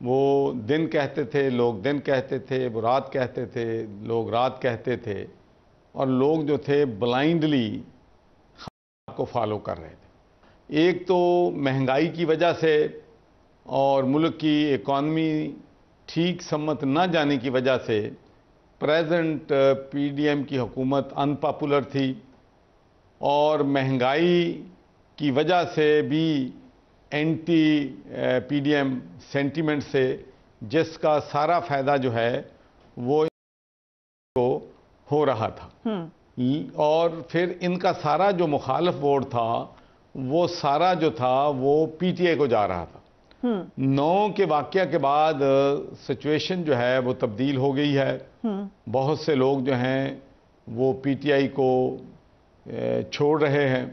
وہ دن کہتے تھے، لوگ دن کہتے تھے، وہ رات کہتے تھے، لوگ رات کہتے تھے، اور لوگ جو تھے بلائنڈلی کو فالو کر رہے تھے۔ ایک تو مہنگائی کی وجہ سے اور ملک کی اکانومی ٹھیک سمت نہ جانے کی وجہ سے پریزنٹ پی ڈی ایم کی حکومت ان پاپولر تھی، اور مہنگائی کی وجہ سے بھی anti P D M sentiment سے جس کا سارا فائدہ جو ہے وہ ہو رہا تھا، اور پھر ان کا سارا جو مخالف ووٹ تھا وہ سارا جو تھا وہ پی ٹی آئی کو جا رہا تھا۔ 9 کے واقعہ کے بعد سچویشن جو ہے وہ تبدیل ہو گئی ہے۔ بہت سے لوگ جو ہیں وہ پی ٹی آئی کو چھوڑ رہے ہیں،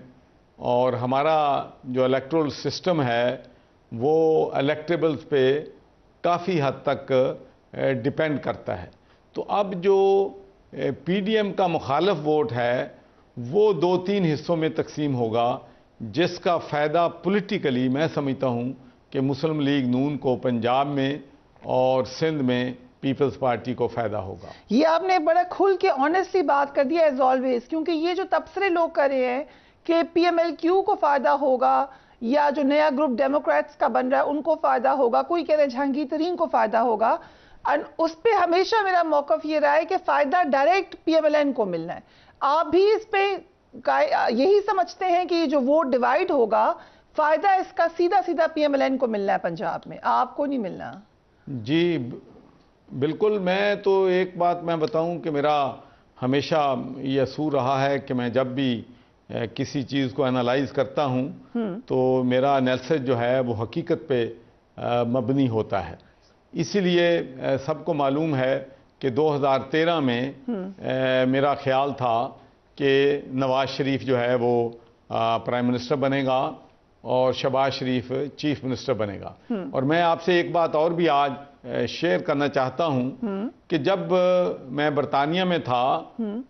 اور ہمارا جو الیکٹورل سسٹم ہے وہ الیکٹیبلز پہ کافی حد تک ڈیپینڈ کرتا ہے۔ تو اب جو پی ڈی ایم کا مخالف ووٹ ہے وہ 2-3 حصوں میں تقسیم ہوگا، جس کا فائدہ پولیٹیکلی میں سمجھتا ہوں کہ مسلم لیگ نون کو پنجاب میں اور سندھ میں پیپلز پارٹی کو فائدہ ہوگا۔ یہ آپ نے بڑا کھل کے آنیسٹلی بات کر دیا ایز آلویز، کیونکہ یہ جو تبصرے لوگ کر رہے ہیں کہ پی ایم ایل کیو کو فائدہ ہوگا یا جو نیا گروپ ڈیموکریٹس کا بن رہا ہے ان کو فائدہ ہوگا، کوئی کہہ رہے ہیں جہانگیر ترین کو فائدہ ہوگا، اس پہ ہمیشہ میرا موقف یہ رہا ہے کہ فائدہ direct P M L N کو ملنا ہے۔ آپ بھی اس پہ یہی سمجھتے ہیں کہ جو ووٹ ڈیوائیڈ ہوگا فائدہ اس کا سیدھا سیدھا پی ایم ایل این کو ملنا ہے پنجاب میں، آپ کو نہیں ملنا؟ جی بالکل، میں تو ایک بات میں بتاؤں کہ میرا ہمیشہ یہ اصول رہا ہے کہ میں جب بھی کسی چیز کو انالائز کرتا ہوں تو میرا انالیسس جو ہے وہ حقیقت پہ مبنی ہوتا ہے۔ اسی لیے سب کو معلوم ہے کہ 2013 میں میرا خیال تھا کہ نواز شریف جو ہے وہ پرائم منسٹر بنے گا اور شہباز شریف چیف منسٹر بنے گا۔ اور میں آپ سے ایک بات اور بھی آج شیئر کرنا چاہتا ہوں کہ جب میں برطانیہ میں تھا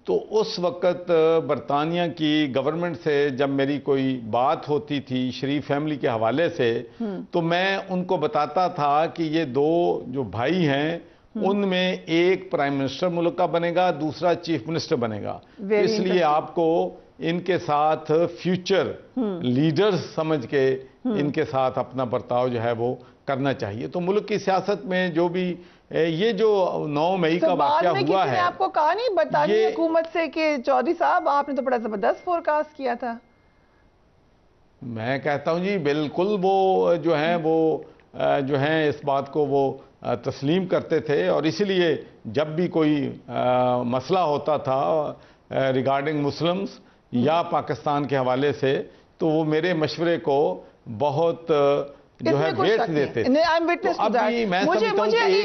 تو اس وقت برطانیہ کی گورنمنٹ سے جب میری کوئی بات ہوتی تھی شریف فیملی کے حوالے سے تو میں ان کو بتاتا تھا کہ یہ 2 جو بھائی ہیں ان میں ایک پرائم منسٹر ملک کا بنے گا، دوسرا چیف منسٹر بنے گا۔ اس لیے آپ کو ان کے ساتھ فیوچر لیڈرز سمجھ کے ان کے ساتھ اپنا برتاؤ جو ہے وہ کرنا چاہیے۔ تو ملک کی سیاست میں جو بھی یہ جو 9 مئی کا واقعہ ہوا ہے، کسی نے آپ کو کہا نہیں برطانوی حکومت سے کہ چودھری صاحب آپ نے تو بڑا زبردست فورکاسٹ کیا تھا؟ میں کہتا ہوں جی بالکل، وہ جو ہیں وہ جو ہیں اس بات کو وہ تسلیم کرتے تھے، اور اسی لیے جب بھی کوئی مسئلہ ہوتا تھا ریگارڈنگ مسلمز یا پاکستان کے حوالے سے تو وہ میرے مشورے کو بہت جو ہے ویٹ دیتے تھے۔ مجھے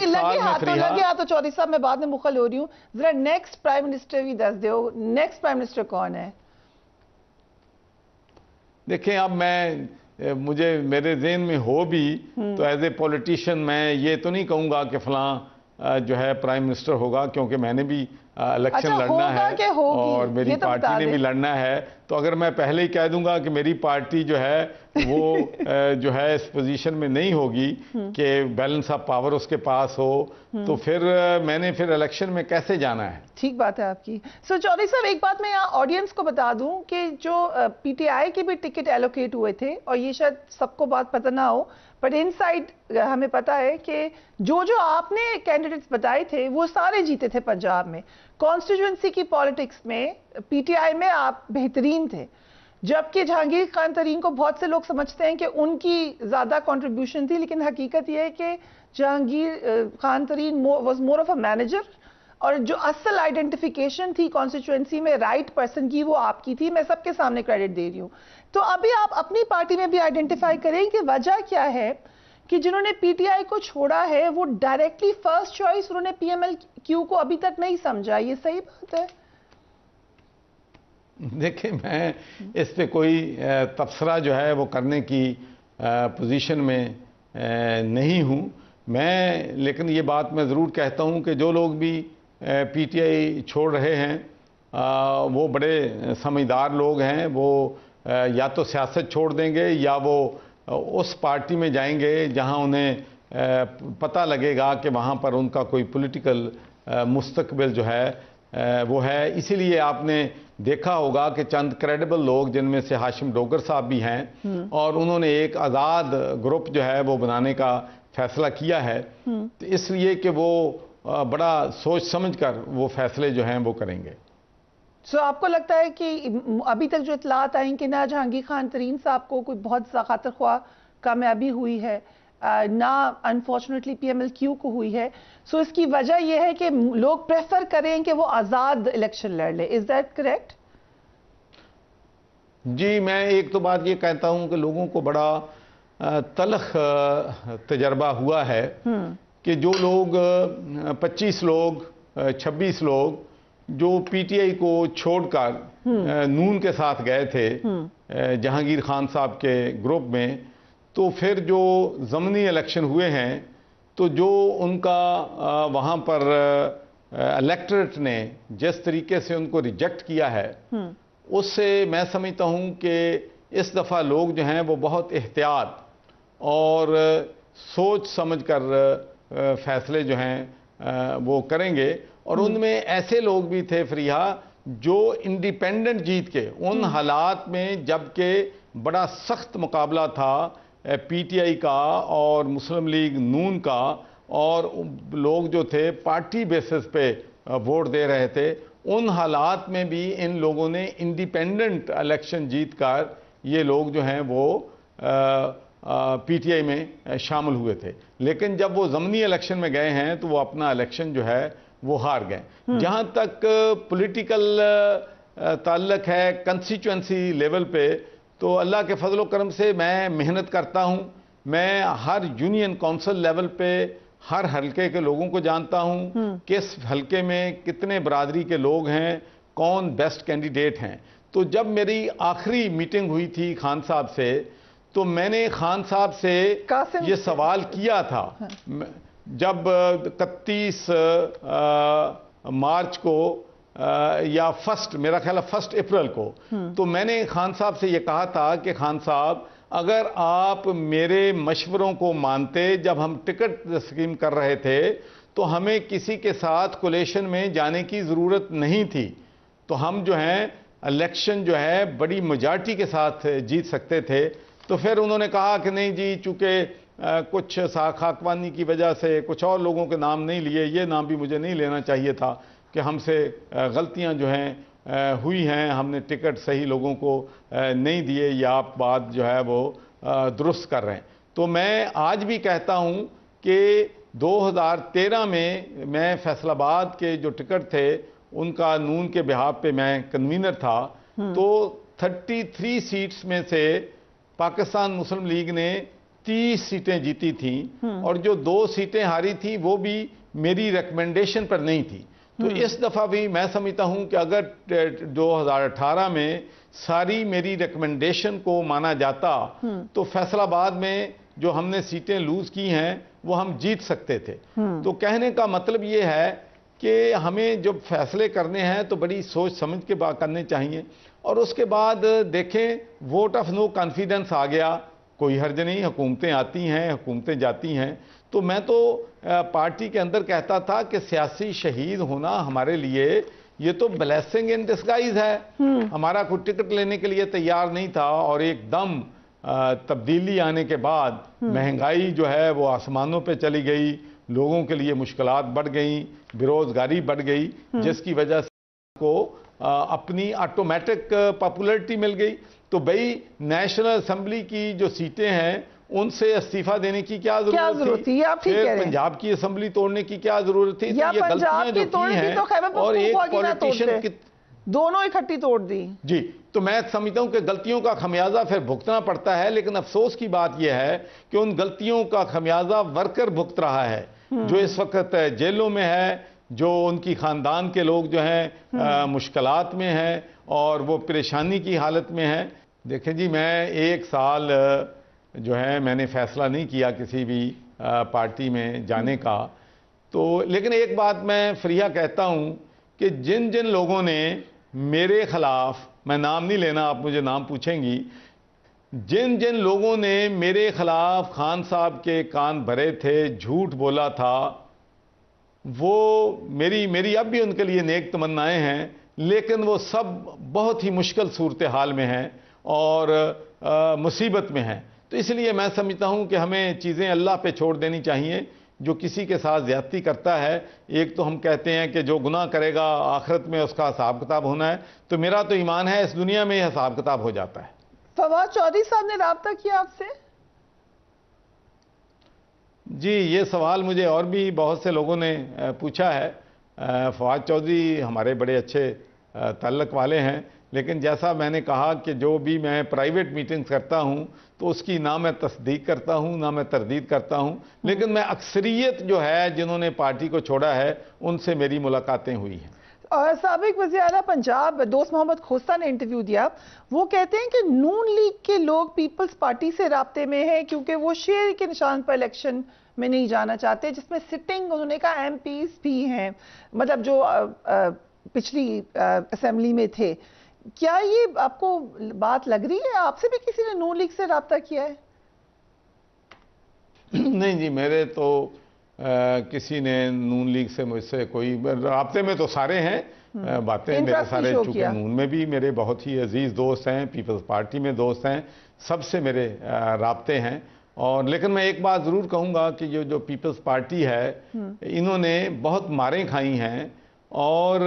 لگے تو چودھری صاحب میں بعد میں مخل ہو رہی ہوں، ذرا نیکسٹ پرائم منسٹر بھی دس دیو، نیکسٹ پرائم منسٹر کون ہے؟ دیکھیں اب مجھے میرے ذہن میں ہو بھی تو ایز اے پولیٹیشین میں یہ تو نہیں کہوں گا کہ فلاں جو ہے پرائم منسٹر ہوگا، کیونکہ میں نے بھی الیکشن لڑنا ہے اور میری پارٹی نے بھی لڑنا ہے۔ تو اگر میں پہلے ہی کہہ دوں گا کہ میری پارٹی جو ہے وہ جو ہے اس پوزیشن میں نہیں ہوگی کہ بیلنس آف پاور اس کے پاس ہو تو پھر میں نے الیکشن میں کیسے جانا ہے؟ ٹھیک بات ہے آپ کی۔ چودھری صاحب ایک بات میں یہاں آڈینس کو بتا دوں کہ جو پی ٹی آئی کے بھی ٹکٹ ایلوکیٹ ہوئے تھے، اور یہ شاید سب کو بات پتہ نہ ہو بٹ ان سائڈ ہمیں پتا ہے کہ جو آپ نے کینڈیڈیٹس بتائے تھے وہ سارے جیتے تھے پنجاب میں۔ کانسٹیچوئنسی کی پالیٹکس میں پی ٹی آئی میں آپ بہترین تھے، جبکہ جہانگیر خان ترین کو بہت سے لوگ سمجھتے ہیں کہ ان کی زیادہ کنٹریبیوشن تھی، لیکن حقیقت یہ ہے کہ Jahangir Khan Tareen was more of a manager, اور جو اصل آئیڈینٹیفیکیشن تھی کانسٹیچوئنسی میں رائٹ پرسن کی وہ آپ کی تھی۔ میں سب کے سامنے کریڈٹ دے رہی ہوں۔ تو ابھی آپ اپنی پارٹی میں بھی آئیڈینٹیفائی کریں کہ وجہ کیا ہے کہ جنہوں نے پی ٹی آئی کو چھوڑا ہے وہ ڈائریکٹلی فرسٹ چوائس انہوں نے پی ایم ایل کیو کو ابھی تک نہیں سمجھا، یہ صحیح بات ہے؟ دیکھیں میں اس پہ کوئی تبصرہ جو ہے وہ کرنے کی پوزیشن میں نہیں ہوں میں، لیکن یہ بات میں ضرور کہتا ہوں کہ جو لوگ بھی پی ٹی آئی چھوڑ رہے ہیں وہ بڑے سمجھدار لوگ ہیں، وہ یا تو سیاست چھوڑ دیں گے یا وہ اس پارٹی میں جائیں گے جہاں انہیں پتہ لگے گا کہ وہاں پر ان کا کوئی پولیٹیکل مستقبل جو ہے وہ ہے. اسی لیے آپ نے دیکھا ہوگا کہ چند کریڈیبل لوگ جن میں سے ہاشم ڈوگر صاحب بھی ہیں اور انہوں نے ایک آزاد گروپ جو ہے وہ بنانے کا فیصلہ کیا ہے. تو اس لیے کہ وہ بڑا سوچ سمجھ کر وہ فیصلے جو ہیں وہ کریں گے. سو آپ کو لگتا ہے کہ ابھی تک جو اطلاعات آئیں کہ نہ جہانگیر خان ترین صاحب کو کوئی بہت خاطر خواہ کامیابی ہوئی ہے نہ unfortunately P M L Q کو ہوئی ہے، سو اس کی وجہ یہ ہے کہ لوگ پریفر کریں کہ وہ آزاد الیکشن لڑ لیں، از دیٹ کریکٹ؟ جی میں ایک تو بات یہ کہتا ہوں کہ لوگوں کو بڑا تلخ تجربہ ہوا ہے کہ جو لوگ 25 لوگ 26 لوگ جو پی ٹی آئی کو چھوڑ کر نون کے ساتھ گئے تھے جہانگیر خان صاحب کے گروپ میں، تو پھر جو ضمنی الیکشن ہوئے ہیں تو جو ان کا وہاں پر الیکٹریٹ نے جس طریقے سے ان کو ریجیکٹ کیا ہے اس سے میں سمجھتا ہوں کہ اس دفعہ لوگ جو ہیں وہ بہت احتیاط اور سوچ سمجھ کر فیصلے جو ہیں وہ کریں گے. اور ان میں ایسے لوگ بھی تھے فریحہ جو انڈیپینڈنٹ جیت کے ان حالات میں جبکہ بڑا سخت مقابلہ تھا پی ٹی آئی کا اور مسلم لیگ نون کا اور لوگ جو تھے پارٹی بیسس پہ ووٹ دے رہے تھے، ان حالات میں بھی ان لوگوں نے انڈیپینڈنٹ الیکشن جیت کر یہ لوگ جو ہیں وہ پی ٹی آئی میں شامل ہوئے تھے. لیکن جب وہ ضمنی الیکشن میں گئے ہیں تو وہ اپنا الیکشن جو ہے وہ ہار گئے. جہاں تک پولیٹیکل تعلق ہے کنسٹیچوئنسی لیول پہ، تو اللہ کے فضل و کرم سے میں محنت کرتا ہوں. میں ہر یونین کونسل لیول پہ ہر حلقے کے لوگوں کو جانتا ہوں، کس حلقے میں کتنے برادری کے لوگ ہیں، کون بیسٹ کینڈیڈیٹ ہیں. تو جب میری آخری میٹنگ ہوئی تھی خان صاحب سے تو میں نے خان صاحب سے یہ سوال کیا تھا جب 31 مارچ کو یا میرا خیال ہے 1 اپریل کو، تو میں نے خان صاحب سے یہ کہا تھا کہ خان صاحب اگر آپ میرے مشوروں کو مانتے، جب ہم ٹکٹ اسکیم کر رہے تھے تو ہمیں کسی کے ساتھ کولیشن میں جانے کی ضرورت نہیں تھی، تو ہم جو ہیں الیکشن جو ہے بڑی میجارٹی کے ساتھ جیت سکتے تھے. تو پھر انہوں نے کہا کہ نہیں جی، چونکہ کچھ خاکوانی کی وجہ سے کچھ اور لوگوں کے نام نہیں لیے، یہ نام بھی مجھے نہیں لینا چاہیے تھا کہ ہم سے غلطیاں جو ہیں ہوئی ہیں، ہم نے ٹکٹ صحیح لوگوں کو نہیں دیے، یا آپ بات جو ہے وہ درست کر رہے ہیں. تو میں آج بھی کہتا ہوں کہ 2013 میں فیصل آباد کے جو ٹکٹ تھے ان کا نون کے بہاف پہ میں کنوینر تھا، تو 33 سیٹس میں سے پاکستان مسلم لیگ نے 30 سیٹیں جیتی تھیں، اور جو 2 سیٹیں ہاری تھیں وہ بھی میری ریکمنڈیشن پر نہیں تھی. تو اس دفعہ بھی میں سمجھتا ہوں کہ اگر 2018 میں ساری میری ریکمنڈیشن کو مانا جاتا تو فیصل آباد میں جو ہم نے سیٹیں لوز کی ہیں وہ ہم جیت سکتے تھے. تو کہنے کا مطلب یہ ہے کہ ہمیں جب فیصلے کرنے ہیں تو بڑی سوچ سمجھ کے کرنے چاہیے. اور اس کے بعد دیکھیں ووٹ آف نو کانفیڈنس آ گیا، کوئی حرج نہیں، حکومتیں آتی ہیں حکومتیں جاتی ہیں. تو میں تو پارٹی کے اندر کہتا تھا کہ سیاسی شہید ہونا ہمارے لیے یہ تو بلیسنگ ان ڈسگائز ہے. ہمارا کوئی ٹکٹ لینے کے لیے تیار نہیں تھا، اور ایک دم تبدیلی آنے کے بعد مہنگائی جو ہے وہ آسمانوں پہ چلی گئی، لوگوں کے لیے مشکلات بڑھ گئیں، بے روزگاری بڑھ گئی، جس کی وجہ سے کو اپنی آٹومیٹک پاپولرٹی مل گئی. تو بھئی نیشنل اسمبلی کی جو سیٹیں ہیں ان سے استعفیٰ دینے کی کیا ضرورت تھی؟ پھر پنجاب کی اسمبلی توڑنے کی کیا ضرورت تھی؟ یہ غلطیاں جو کی ہیں اور ایک پولیٹیشن دونوں اکٹھی توڑ دی. جی تو میں سمجھتا ہوں کہ غلطیوں کا خمیازہ پھر بھگتنا پڑتا ہے، لیکن افسوس کی بات یہ ہے کہ ان غلطیوں کا خمیازہ ورکر بھگت رہا ہے جو اس وقت جیلوں میں ہے، جو ان کی خاندان کے لوگ جو ہیں مشکلات میں ہیں اور وہ پریشانی کی حالت میں ہیں. دیکھیں جی، میں 1 سال جو ہے میں نے فیصلہ نہیں کیا کسی بھی پارٹی میں جانے کا. تو لیکن ایک بات میں فریحہ کہتا ہوں کہ جن لوگوں نے میرے خلاف، میں نام نہیں لینا، آپ مجھے نام پوچھیں گی، جن جن لوگوں نے میرے خلاف خان صاحب کے کان بھرے تھے، جھوٹ بولا تھا، وہ میری اب بھی ان کے لیے نیک تمنائیں ہیں، لیکن وہ سب بہت ہی مشکل صورتحال میں ہیں اور مصیبت میں ہیں۔ تو اس لیے میں سمجھتا ہوں کہ ہمیں چیزیں اللہ پہ چھوڑ دینی چاہیے۔ جو کسی کے ساتھ زیادتی کرتا ہے، ایک تو ہم کہتے ہیں کہ جو گناہ کرے گا آخرت میں اس کا حساب کتاب ہونا ہے، تو میرا تو ایمان ہے اس دنیا میں یہ حساب کتاب ہو جاتا ہے۔ فواد چودھری صاحب نے رابطہ کیا آپ سے؟ جی، یہ سوال مجھے اور بھی بہت سے لوگوں نے پوچھا ہے۔ فواد چودھری ہمارے بڑے اچھے تعلق والے ہیں، لیکن جیسا میں نے کہا کہ جو بھی میں پرائیویٹ میٹنگ کرتا ہوں تو اس کی نہ میں تصدیق کرتا ہوں نہ میں تردید کرتا ہوں، لیکن میں اکثریت جو ہے جنہوں نے پارٹی کو چھوڑا ہے ان سے میری ملاقاتیں ہوئی ہیں۔ اور سابق وزیر اعلیٰ پنجاب دوست محمد کھوسہ نے انٹرویو دیا، وہ کہتے ہیں کہ نون لیگ کے لوگ پیپلز پارٹی سے رابطے میں ہیں کیونکہ وہ شیر کے نشان پر الیکشن میں نہیں جانا چاہتے، جس میں سٹنگ انہوں نے کہا ایم پیز بھی ہیں، مطلب جو پچھلی اسمبلی میں تھے۔ کیا یہ آپ کو بات لگ رہی ہے؟ آپ سے بھی کسی نے نون لیگ سے رابطہ کیا ہے؟ نہیں جی، میرے تو کسی نے نون لیگ سے مجھ سے کوئی رابطے میں تو سارے ہیں، باتیں میرے سارے، چونکہ نون میں بھی میرے بہت ہی عزیز دوست ہیں، پیپلز پارٹی میں دوست ہیں، سب سے میرے رابطے ہیں۔ اور لیکن میں ایک بات ضرور کہوں گا کہ جو پیپلز پارٹی ہے انہوں نے بہت ماریں کھائی ہیں اور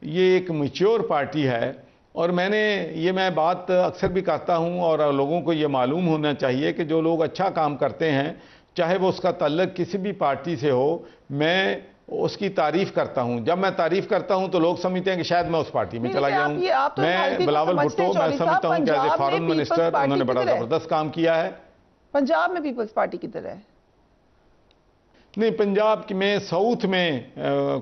یہ ایک میچور پارٹی ہے، اور میں بات اکثر بھی کہتا ہوں اور لوگوں کو یہ معلوم ہونا چاہیے کہ جو لوگ اچھا کام کرتے ہیں، چاہے وہ اس کا تعلق کسی بھی پارٹی سے ہو، میں اس کی تعریف کرتا ہوں۔ جب میں تعریف کرتا ہوں تو لوگ سمجھتے ہیں کہ شاید میں اس پارٹی میں چلا گیا ہوں۔ میں بلاول بھٹو، میں سمجھتا ہوں کہ ایز اے فارن منسٹر انہوں نے بڑا زبردست کام کیا ہے۔ پنجاب میں پیپلز پارٹی کی طرح ہے؟ نہیں، پنجاب میں ساؤتھ میں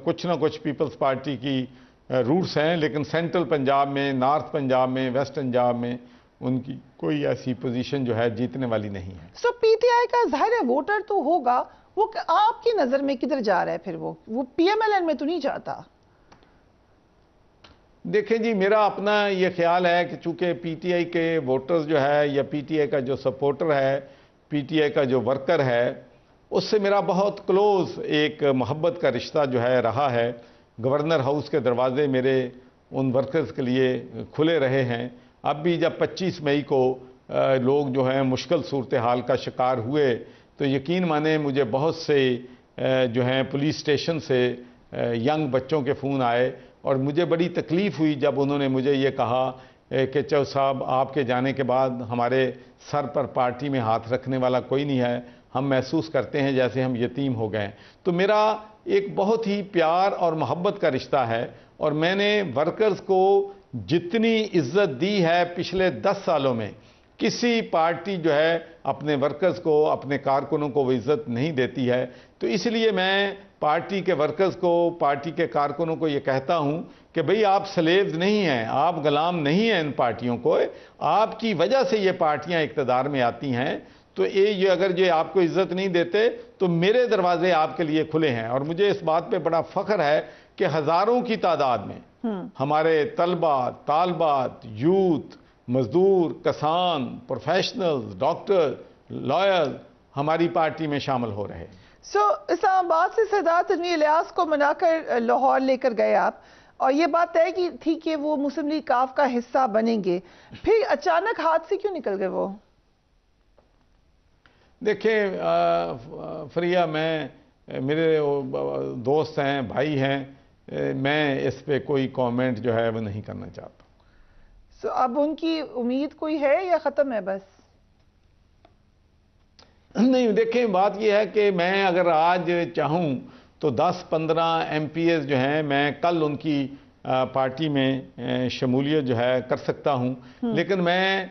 کچھ نہ کچھ پیپلز پارٹی کی روٹس ہیں، لیکن سینٹرل پنجاب میں، نارتھ پنجاب میں، ویسٹ پنجاب میں ان کی کوئی ایسی پوزیشن جو ہے جیتنے والی نہیں ہے۔ سو پی ٹی آئی کا ظاہر ہے ووٹر تو ہوگا، وہ آپ کی نظر میں کدھر جا رہا ہے پھر؟ وہ پی ایم ایل این میں تو نہیں جاتا؟ دیکھیں جی، میرا اپنا یہ خیال ہے کہ چونکہ پی ٹی آئی کے ووٹرز جو ہے یا پی ٹی آئی کا جو سپورٹر ہے، پی ٹی آئی کا جو ورکر ہے، اس سے میرا بہت کلوز ایک محبت کا رشتہ جو ہے رہا ہے۔ گورنر ہاؤس کے دروازے میرے ان ورکرز کے لیے کھلے رہے ہیں۔ اب بھی جب 25 مئی کو لوگ جو ہیں مشکل صورتحال کا شکار ہوئے تو یقین مانیں مجھے بہت سے جو ہیں پولیس اسٹیشن سے ینگ بچوں کے فون آئے اور مجھے بڑی تکلیف ہوئی جب انہوں نے مجھے یہ کہا کہ چو صاحب آپ کے جانے کے بعد ہمارے سر پر پارٹی میں ہاتھ رکھنے والا کوئی نہیں ہے، ہم محسوس کرتے ہیں جیسے ہم یتیم ہو گئے۔ تو میرا ایک بہت ہی پیار اور محبت کا رشتہ ہے، اور میں نے ورکرز کو جتنی عزت دی ہے پچھلے 10 سالوں میں، کسی پارٹی جو ہے اپنے ورکرز کو، اپنے کارکنوں کو وہ عزت نہیں دیتی ہے۔ تو اس لیے میں پارٹی کے ورکرز کو، پارٹی کے کارکنوں کو یہ کہتا ہوں کہ بھئی آپ سلیوز نہیں ہیں، آپ غلام نہیں ہیں ان پارٹیوں کو، آپ کی وجہ سے یہ پارٹیاں اقتدار میں آتی ہیں۔ تو یہ اگر یہ آپ کو عزت نہیں دیتے تو میرے دروازے آپ کے لیے کھلے ہیں، اور مجھے اس بات پہ بڑا فخر ہے کہ ہزاروں کی تعداد میں ہمارے طلبہ، طالبات، یوتھ، مزدور، کسان، پروفیشنلز، ڈاکٹر، لائر ہماری پارٹی میں شامل ہو رہے ہیں۔ اسلام آباد سے سردار تنویر الیاس کو منا کر لاہور لے کر گئے آپ، اور یہ بات طے کی تھی کہ وہ مسلم لیگ کاف کا حصہ بنیں گے، پھر اچانک ہاتھ سے کیوں نکل گئے وہ؟ دیکھیں فریہ، میرے دوست ہیں، بھائی ہیں، میں اس پہ کوئی کامنٹ جو ہے وہ نہیں کرنا چاہتا۔ اب ان کی امید کوئی ہے یا ختم ہے بس؟ نہیں، دیکھیں بات یہ ہے کہ میں اگر آج چاہوں تو 10-15 ایم پی ایز جو ہیں میں کل ان کی پارٹی میں شمولیت جو ہے کر سکتا ہوں، لیکن میں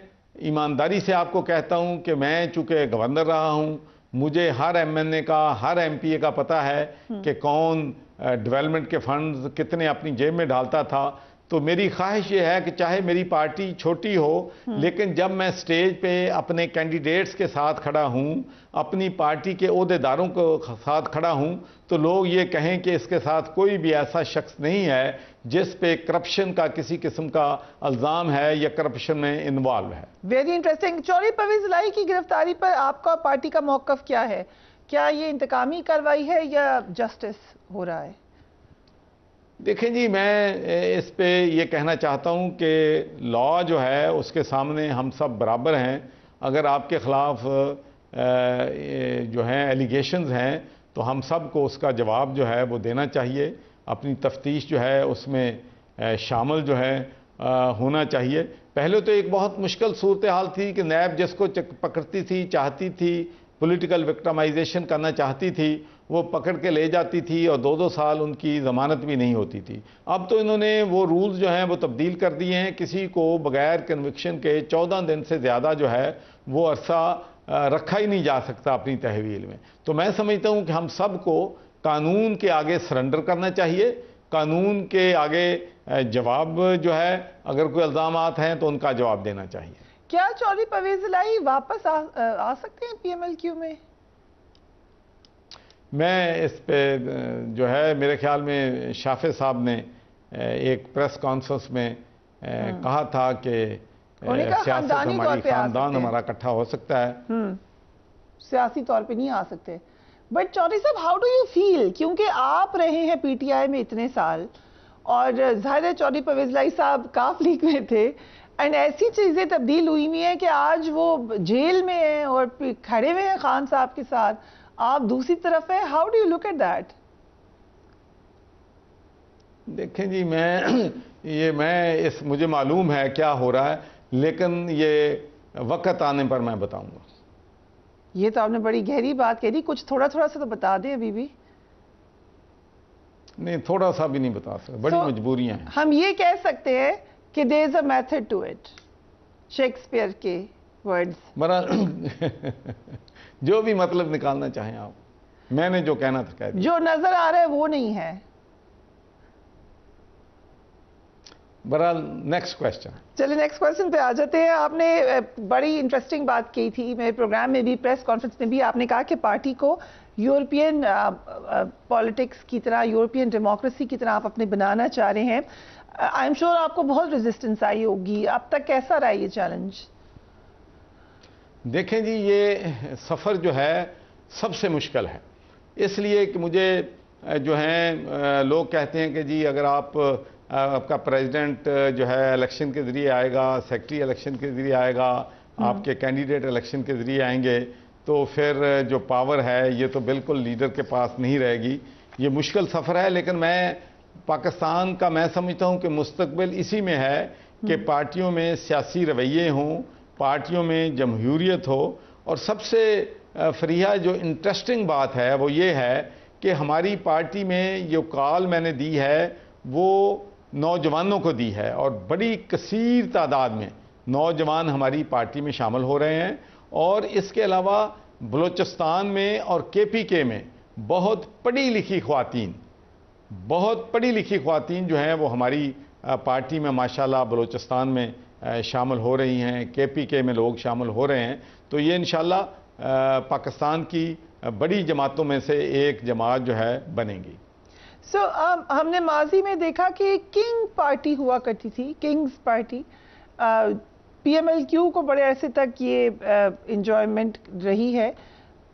ایمانداری سے آپ کو کہتا ہوں کہ میں چونکہ گورنر رہا ہوں، مجھے ہر ایم این اے کا، ہر ایم پی اے کا پتہ ہے کہ کون ڈیولپمنٹ کے فنڈز کتنے اپنی جیب میں ڈالتا تھا۔ تو میری خواہش یہ ہے کہ چاہے میری پارٹی چھوٹی ہو لیکن جب میں سٹیج پہ اپنے کینڈیڈیٹس کے ساتھ کھڑا ہوں، اپنی پارٹی کے عہدیداروں کے ساتھ کھڑا ہوں، تو لوگ یہ کہیں کہ اس کے ساتھ کوئی بھی ایسا شخص نہیں ہے جس پہ کرپشن کا کسی قسم کا الزام ہے یا کرپشن میں انوالو ہے۔ Very interesting. چودھری پرویز الہی کی گرفتاری پر آپ کا پارٹی کا موقف کیا ہے؟ کیا یہ انتقامی کارروائی ہے یا جسٹس ہو رہا ہے؟ دیکھیں جی، میں اس پہ یہ کہنا چاہتا ہوں کہ لا جو ہے اس کے سامنے ہم سب برابر ہیں۔ اگر آپ کے خلاف جو ہیں ایلیگیشنز ہیں تو ہم سب کو اس کا جواب جو ہے وہ دینا چاہیے، اپنی تفتیش جو ہے اس میں شامل جو ہے ہونا چاہیے۔ پہلے تو ایک بہت مشکل صورتحال تھی کہ نیب جس کو پکڑتی تھی، چاہتی تھی، پولیٹیکل وکٹمائزیشن کرنا چاہتی تھی، وہ پکڑ کے لے جاتی تھی اور 2-2 سال ان کی ضمانت بھی نہیں ہوتی تھی۔ اب تو انہوں نے وہ رولز جو ہیں وہ تبدیل کر دیے ہیں، کسی کو بغیر کنوکشن کے 14 دن سے زیادہ جو ہے وہ عرصہ رکھا ہی نہیں جا سکتا اپنی تحویل میں۔ تو میں سمجھتا ہوں کہ ہم سب کو قانون کے آگے سرنڈر کرنا چاہیے، قانون کے آگے جواب جو ہے، اگر کوئی الزامات ہیں تو ان کا جواب دینا چاہیے۔ کیا چودھری پرویز الہی واپس آ سکتے ہیں پی ایم ایل کیو میں؟ میں اس پہ جو ہے میرے خیال میں شافع صاحب نے ایک پریس کانفرنس میں کہا تھا کہ سیاست ہماری خاندان ہمارا اکٹھا ہو سکتا ہے، سیاسی طور پہ نہیں آ سکتے۔ بٹ چودھری صاحب، ہاؤ ڈو یو فیل؟ کیونکہ آپ رہے ہیں پی ٹی آئی میں اتنے سال، اور ظاہر ہے چودھری پرویز الہی صاحب کاف لیگ میں تھے، اینڈ ایسی چیزیں تبدیل ہوئی ہوئی ہیں کہ آج وہ جیل میں ہیں اور کھڑے ہوئے ہیں خان صاحب کے ساتھ، آپ دوسری طرف ہیں۔ How do you look at that? دیکھیں جی، مجھے معلوم ہے کیا ہو رہا ہے، لیکن یہ وقت آنے پر میں بتاؤں گا۔ یہ تو آپ نے بڑی گہری بات کہہ دی، کچھ تھوڑا تھوڑا سا تو بتا دیں ابھی بھی۔ نہیں، تھوڑا سا بھی نہیں بتا سکتے، بڑی مجبوریاں ہیں۔ ہم یہ کہہ سکتے ہیں کہ there is a method to it، Shakespeare کے ورڈز۔ جو بھی مطلب نکالنا چاہیں آپ، میں نے جو کہنا تھا کہہ دیا۔ جو نظر آ رہا ہے وہ نہیں ہے۔ بہرحال نیکسٹ کویسچن۔ چلیں نیکسٹ کویسچن پہ آ جاتے ہیں۔ آپ نے بڑی انٹرسٹنگ بات کی تھی میرے پروگرام میں بھی، پریس کانفرنس میں بھی، آپ نے کہا کہ پارٹی کو یورپین پالیٹکس کی طرح، یورپین ڈیموکریسی کی طرح آپ اپنے بنانا چاہ رہے ہیں۔ آئی ایم شیور آپ کو بہت ریزسٹنس آئی ہوگی، اب تک کیسا رہا یہ چیلنج؟ دیکھیں جی، یہ سفر جو ہے سب سے مشکل ہے، اس لیے کہ مجھے جو ہیں لوگ کہتے ہیں کہ جی اگر آپ کا پریزیڈنٹ جو ہے الیکشن کے ذریعے آئے گا، سیکرٹری الیکشن کے ذریعے آئے گا، آپ کے کینڈیڈیٹ الیکشن کے ذریعے آئیں گے، تو پھر جو پاور ہے یہ تو بالکل لیڈر کے پاس نہیں رہے گی۔ یہ مشکل سفر ہے، لیکن میں پاکستان کا میں سمجھتا ہوں کہ مستقبل اسی میں ہے کہ پارٹیوں میں سیاسی رویے ہوں، پارٹیوں میں جمہوریت ہو، اور سب سے فریحہ جو انٹرسٹنگ بات ہے وہ یہ ہے کہ ہماری پارٹی میں جو کال میں نے دی ہے وہ نوجوانوں کو دی ہے، اور بڑی کثیر تعداد میں نوجوان ہماری پارٹی میں شامل ہو رہے ہیں، اور اس کے علاوہ بلوچستان میں اور کے پی کے میں بہت پڑھی لکھی خواتین جو ہیں وہ ہماری پارٹی میں ماشاءاللہ بلوچستان میں شامل ہو رہی ہیں، کے پی کے میں لوگ شامل ہو رہے ہیں۔ تو یہ انشاءاللہ پاکستان کی بڑی جماعتوں میں سے ایک جماعت جو ہے بنے گی۔ ہم نے ماضی میں دیکھا کہ کنگ پارٹی ہوا کرتی تھی، king's party, P M L Q کو بڑے عرصے تک یہ انجوائمنٹ رہی ہے،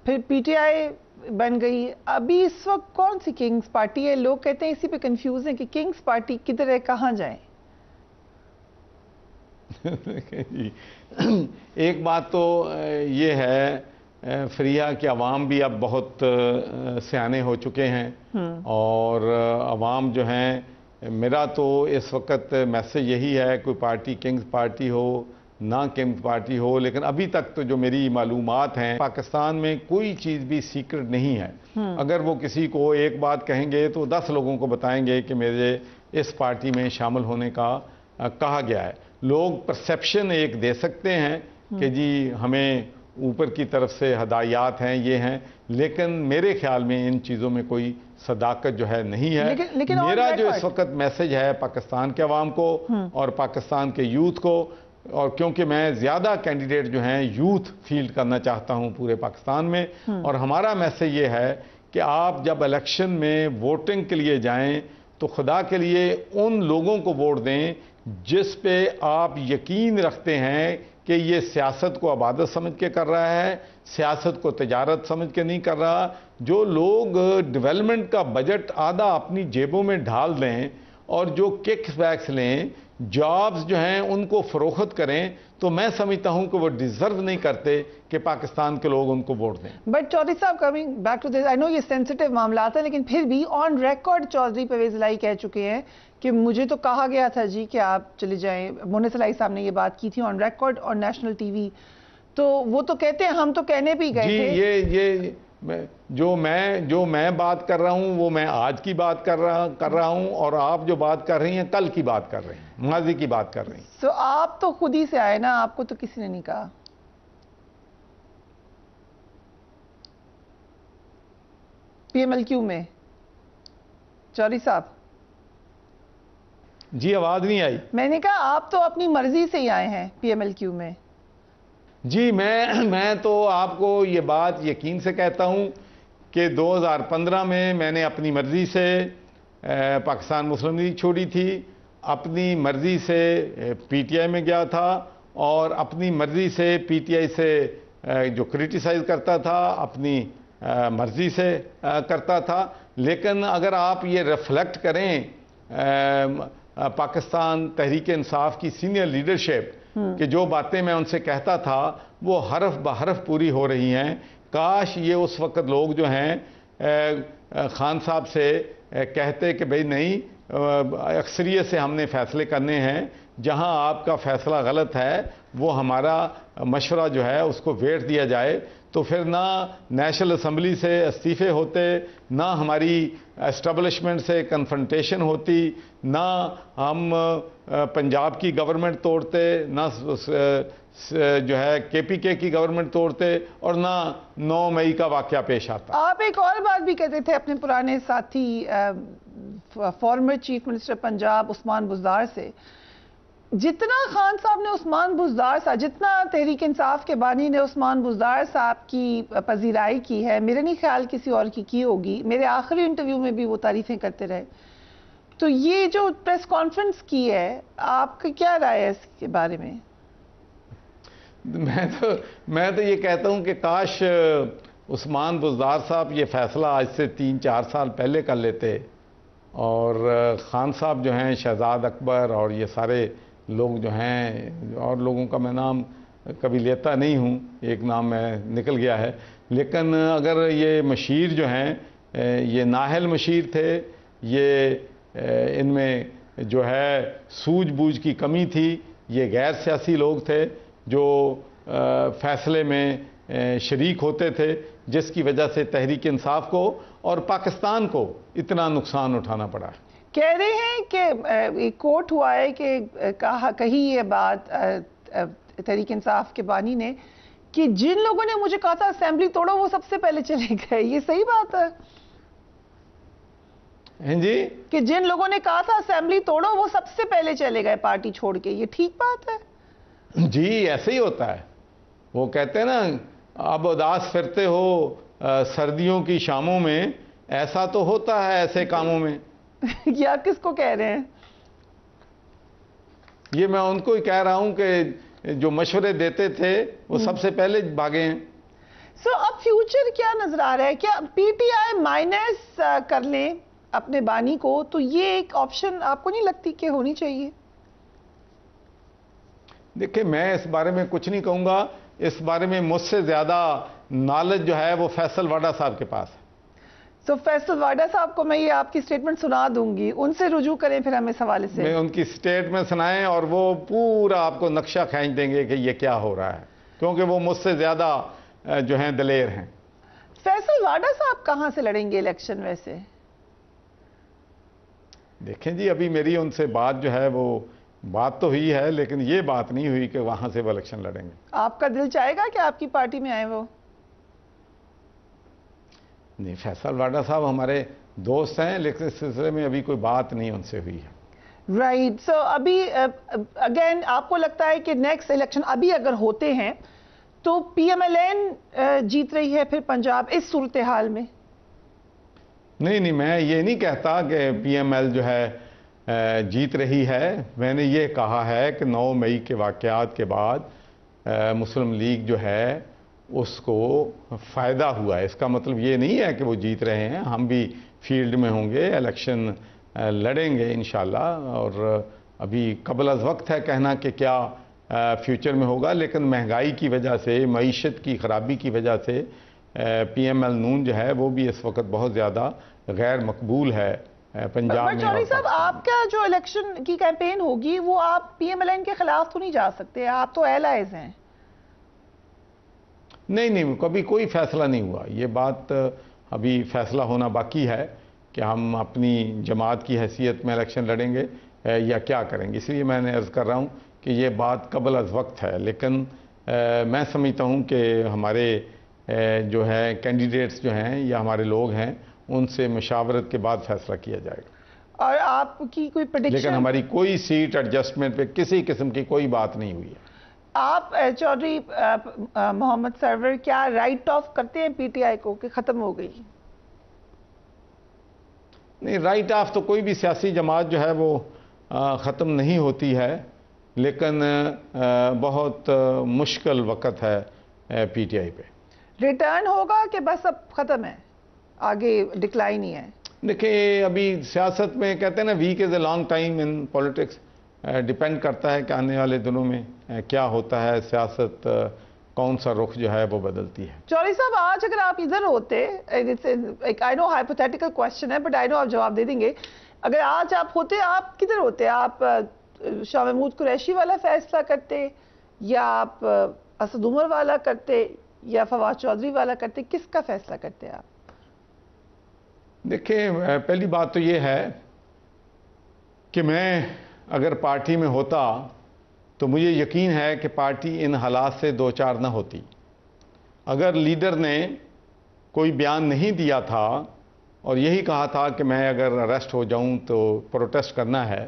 پھر پی ٹی آئی بن گئی۔ ابھی اس وقت کون سی کنگز پارٹی ہے؟ لوگ کہتے ہیں اسی پہ کنفیوز ہیں کہ کنگز پارٹی کدھر ہے، کہاں جائیں؟ ایک بات تو یہ ہے فریحہ کہ عوام بھی اب بہت سیانے ہو چکے ہیں، اور عوام جو ہیں، میرا تو اس وقت میسج یہی ہے، کوئی پارٹی کنگز پارٹی ہو نہ کنگز پارٹی ہو، لیکن ابھی تک تو جو میری معلومات ہیں پاکستان میں کوئی چیز بھی سیکرٹ نہیں ہے۔ اگر وہ کسی کو ایک بات کہیں گے تو 10 لوگوں کو بتائیں گے کہ میرے اس پارٹی میں شامل ہونے کا کہا گیا ہے۔ لوگ پرسیپشن ایک دے سکتے ہیں کہ جی ہمیں اوپر کی طرف سے ہدایات ہیں، یہ ہیں، لیکن میرے خیال میں ان چیزوں میں کوئی صداقت جو ہے نہیں ہے۔ لیکن میرا جو اس وقت میسج ہے پاکستان کے عوام کو اور پاکستان کے یوتھ کو، اور کیونکہ میں زیادہ کینڈیڈیٹ جو ہیں یوتھ فیلڈ کرنا چاہتا ہوں پورے پاکستان میں، اور ہمارا میسج یہ ہے کہ آپ جب الیکشن میں ووٹنگ کے لیے جائیں تو خدا کے لیے ان لوگوں کو ووٹ دیں جس پہ آپ یقین رکھتے ہیں کہ یہ سیاست کو عبادت سمجھ کے کر رہا ہے، سیاست کو تجارت سمجھ کے نہیں کر رہا۔ جو لوگ ڈیولپمنٹ کا بجٹ آدھا اپنی جیبوں میں ڈھال دیں اور جو کک بیکس لیں، جابز جو ہیں ان کو فروخت کریں، تو میں سمجھتا ہوں کہ وہ ڈیزرو نہیں کرتے کہ پاکستان کے لوگ ان کو ووٹ دیں۔ بٹ چودھری صاحب کمنگ بیک ٹو دس، آئی نو یہ سینسٹیو معاملات ہیں، لیکن پھر بھی آن ریکارڈ چودھری پرویز الہی کہہ چکے ہیں کہ مجھے تو کہا گیا تھا جی کہ آپ چلے جائیں، مونس الہی صاحب نے یہ بات کی تھی آن ریکارڈ اور نیشنل ٹی وی، تو وہ تو کہتے ہیں ہم تو کہنے بھی گئے تھے۔ جی یہ جو میں بات کر رہا ہوں وہ میں آج کی بات کر رہا ہوں، اور آپ جو بات کر رہی ہیں کل کی بات کر رہی ہیں، ماضی کی بات کر رہی ہیں۔ سو آپ تو خود ہی سے آئے نا، آپ کو تو کسی نے نہیں کہا۔ پی ایم ایل کیو میں چودھری صاحب، جی آواز نہیں آئی۔ میں نے کہا آپ تو اپنی مرضی سے ہی آئے ہیں پی ایم ایل کیو میں۔ جی میں تو آپ کو یہ بات یقین سے کہتا ہوں کہ 2015 میں نے اپنی مرضی سے پاکستان مسلم لیگ چھوڑی تھی، اپنی مرضی سے پی ٹی آئی میں گیا تھا، اور اپنی مرضی سے پی ٹی آئی سے جو کرٹیسائز کرتا تھا اپنی مرضی سے کرتا تھا۔ لیکن اگر آپ یہ ریفلیکٹ کریں پاکستان تحریک انصاف کی سینئر لیڈرشپ کہ جو باتیں میں ان سے کہتا تھا وہ حرف بحرف پوری ہو رہی ہیں، کاش یہ اس وقت لوگ جو ہیں خان صاحب سے کہتے کہ بھئی نہیں، اکثریت سے ہم نے فیصلے کرنے ہیں، جہاں آپ کا فیصلہ غلط ہے وہ ہمارا مشورہ جو ہے اس کو ویٹ دیا جائے، تو پھر نہ نیشنل اسمبلی سے استعفے ہوتے، نہ ہماری اسٹیبلشمنٹ سے کنفرنٹیشن ہوتی، نہ ہم پنجاب کی گورنمنٹ توڑتے، نہ جو ہے کے پی کے کی گورنمنٹ توڑتے، اور نہ 9 مئی کا واقعہ پیش آتا۔ آپ ایک اور بات بھی کہتے تھے اپنے پرانے ساتھی farmer chief minister Punjab Usman Buzdar سے، جتنا خان صاحب نے عثمان بزدار صاحب، جتنا تحریک انصاف کے بانی نے عثمان بزدار صاحب کی پذیرائی کی ہے، میرے نہیں خیال کسی اور کی ہوگی، میرے آخری انٹرویو میں بھی وہ تعریفیں کرتے رہے، تو یہ جو پریس کانفرنس کی ہے، آپ کی کیا رائے ہے اس کے بارے میں؟ میں تو یہ کہتا ہوں کہ کاش عثمان بزدار صاحب یہ فیصلہ آج سے 3-4 سال پہلے کر لیتے، اور خان صاحب جو ہیں، شہزاد اکبر اور یہ سارے لوگ جو ہیں، اور لوگوں کا میں نام کبھی لیتا نہیں ہوں، ایک نام میں نکل گیا ہے، لیکن اگر یہ مشیر جو ہیں، یہ نااہل مشیر تھے، یہ ان میں جو ہے سوجھ بوجھ کی کمی تھی، یہ غیر سیاسی لوگ تھے جو فیصلے میں شریک ہوتے تھے، جس کی وجہ سے تحریک انصاف کو اور پاکستان کو اتنا نقصان اٹھانا پڑا۔ کہہ رہے ہیں کہ ایک کوٹ ہوا ہے کہ کہی یہ بات تحریک انصاف کے بانی نے کہ جن لوگوں نے مجھے کہا تھا اسمبلی توڑو وہ سب سے پہلے چلے گئے، یہ صحیح بات ہے؟ ہیں جی؟ کہ جن لوگوں نے کہا تھا اسمبلی توڑو وہ سب سے پہلے چلے گئے پارٹی چھوڑ کے، یہ ٹھیک بات ہے؟ جی ایسے ہی ہوتا ہے، وہ کہتے ہیں نا اب اداس پھرتے ہو سردیوں کی شاموں میں، ایسا تو ہوتا ہے ایسے کاموں میں۔ یہ آپ کس کو کہہ رہے ہیں؟ یہ میں ان کو ہی کہہ رہا ہوں کہ جو مشورے دیتے تھے وہ سب سے پہلے بھاگے ہیں۔ سو اب فیوچر کیا نظر آ رہا ہے؟ کیا پی ٹی آئی مائنس کر لیں اپنے بانی کو؟ تو یہ ایک آپشن آپ کو نہیں لگتی کہ ہونی چاہیے؟ دیکھیں میں اس بارے میں کچھ نہیں کہوں گا، اس بارے میں مجھ سے زیادہ نالج جو ہے وہ فیصل واڈا صاحب کے پاس ہے۔ سو فیصل واڈا صاحب کو میں یہ آپ کی سٹیٹمنٹ سنا دوں گی، ان سے رجوع کریں پھر ہم اس حوالے سے۔ میں ان کی سٹیٹمنٹ سنائیں اور وہ پورا آپ کو نقشہ کھینچ دیں گے کہ یہ کیا ہو رہا ہے، کیونکہ وہ مجھ سے زیادہ جو ہیں دلیر ہیں۔ فیصل واڈا صاحب کہاں سے لڑیں گے الیکشن ویسے؟ دیکھیں جی ابھی میری ان سے بات جو ہے وہ بات تو ہوئی ہے لیکن یہ بات نہیں ہوئی کہ وہاں سے وہ الیکشن لڑیں گے. آپ کا دل چاہے گا کہ آپ کی پارٹی میں آئے وہ؟ نہیں، فیصل واڈا صاحب ہمارے دوست ہیں لیکن اس سلسلے میں ابھی کوئی بات نہیں ان سے ہوئی ہے. رائٹ. سو ابھی اگین آپ کو لگتا ہے کہ نیکسٹ الیکشن ابھی اگر ہوتے ہیں تو پی ایم ایل این جیت رہی ہے پھر پنجاب اس صورتحال میں؟ نہیں، میں یہ نہیں کہتا کہ پی ایم ایل جو ہے جیت رہی ہے. میں نے یہ کہا ہے کہ 9 مئی کے واقعات کے بعد مسلم لیگ جو ہے اس کو فائدہ ہوا ہے. اس کا مطلب یہ نہیں ہے کہ وہ جیت رہے ہیں. ہم بھی فیلڈ میں ہوں گے، الیکشن لڑیں گے انشاءاللہ، اور ابھی قبل از وقت ہے کہنا کہ کیا فیوچر میں ہوگا. لیکن مہنگائی کی وجہ سے، معیشت کی خرابی کی وجہ سے پی ایم ایل نون جو ہے وہ بھی اس وقت بہت زیادہ غیر مقبول ہے پنجاب میں. چودھری صاحب، آپ کا جو الیکشن کی کیمپین ہوگی وہ آپ پی ایم ایل این کے خلاف تو نہیں جا سکتے، آپ تو ایلائز ہیں. نہیں، کبھی کوئی فیصلہ نہیں ہوا. یہ بات ابھی فیصلہ ہونا باقی ہے کہ ہم اپنی جماعت کی حیثیت میں الیکشن لڑیں گے یا کیا کریں گے. اس لیے میں نے عرض کر رہا ہوں کہ یہ بات قبل از وقت ہے. لیکن میں سمجھتا ہوں کہ ہمارے جو ہے کینڈیڈیٹس جو ہیں یا ہمارے لوگ ہیں ان سے مشاورت کے بعد فیصلہ کیا جائے گا. اور آپ کی کوئی پریڈکشن؟ لیکن ہماری کوئی سیٹ ایڈجسٹمنٹ پہ کسی قسم کی کوئی بات نہیں ہوئی ہے. آپ چودھری محمد سرور کیا رائٹ آف کرتے ہیں پی ٹی آئی کو کہ ختم ہو گئی؟ نہیں، رائٹ آف تو کوئی بھی سیاسی جماعت جو ہے وہ ختم نہیں ہوتی ہے، لیکن بہت مشکل وقت ہے پی ٹی آئی پہ. ریٹرن ہوگا کہ بس اب ختم ہے، آگے ڈکلائن ہی ہے؟ دیکھیں، ابھی سیاست میں کہتے ہیں نا week is a long time in politics. Depend کرتا ہے کہ آنے والے دنوں میں کیا ہوتا ہے. سیاست کون سا رخ جو ہے وہ بدلتی ہے. چودھری صاحب، آج اگر آپ ادھر ہوتے، آئی نو ہائپوتھیٹیکل کوشچن ہے بٹ آئی نو آپ جواب دے دیں گے، اگر آج آپ ہوتے آپ کدھر ہوتے؟ آپ شاہ محمود قریشی والا فیصلہ کرتے یا آپ اسد عمر والا کرتے یا فواد چودھری والا کرتے؟ کس کا فیصلہ کرتے آپ؟ دیکھیں، پہلی بات تو یہ ہے کہ میں اگر پارٹی میں ہوتا تو مجھے یقین ہے کہ پارٹی ان حالات سے دوچار نہ ہوتی. اگر لیڈر نے کوئی بیان نہیں دیا تھا اور یہی کہا تھا کہ میں اگر اریسٹ ہو جاؤں تو پروٹیسٹ کرنا ہے،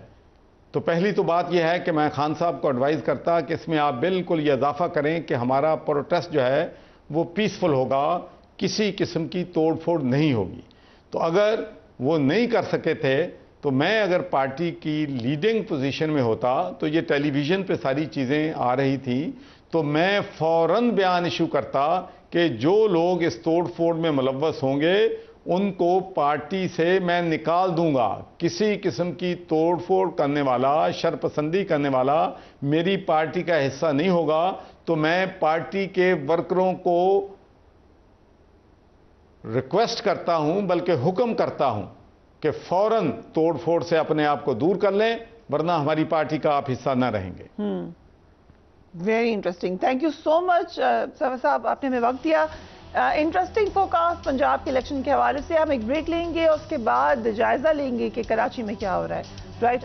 تو پہلی تو بات یہ ہے کہ میں خان صاحب کو ایڈوائز کرتا کہ اس میں آپ بالکل یہ اضافہ کریں کہ ہمارا پروٹیسٹ جو ہے وہ پیسفل ہوگا، کسی قسم کی توڑ پھوڑ نہیں ہوگی. تو اگر وہ نہیں کر سکے تھے تو میں اگر پارٹی کی لیڈنگ پوزیشن میں ہوتا تو یہ ٹیلی ویژن پہ ساری چیزیں آ رہی تھیں تو میں فوراً بیان ایشو کرتا کہ جو لوگ اس توڑ پھوڑ میں ملوث ہوں گے ان کو پارٹی سے میں نکال دوں گا. کسی قسم کی توڑ پھوڑ کرنے والا، شرپسندی کرنے والا میری پارٹی کا حصہ نہیں ہوگا. تو میں پارٹی کے ورکروں کو ریکویسٹ کرتا ہوں، بلکہ حکم کرتا ہوں کہ فوراً توڑ پھوڑ سے اپنے آپ کو دور کر لیں، ورنہ ہماری پارٹی کا آپ حصہ نہ رہیں گے. Very interesting. Thank you so much Sarwar sahib, آپ نے ہمیں وقت دیا. انٹرسٹنگ فوکاس پنجاب کے الیکشن کے حوالے سے. ہم ایک بریک لیں گے، اس کے بعد جائزہ لیں گے کہ کراچی میں کیا ہو رہا ہے. رائٹ.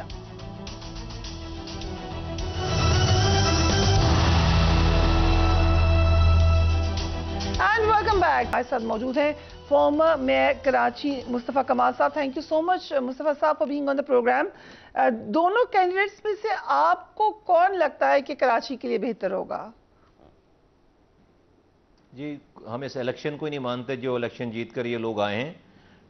And welcome back. ہمارے ساتھ موجود ہیں فارمر میئر کراچی مصطفیٰ کمال صاحب. Thank you so much Mustafa صاحب for being on the program. دونوں کینڈیڈیٹس میں سے آپ کو کون لگتا ہے کہ کراچی کے لیے بہتر ہوگا؟ جی، ہم اس الیکشن کو ہی نہیں مانتے جو الیکشن جیت کر یہ لوگ آئے ہیں،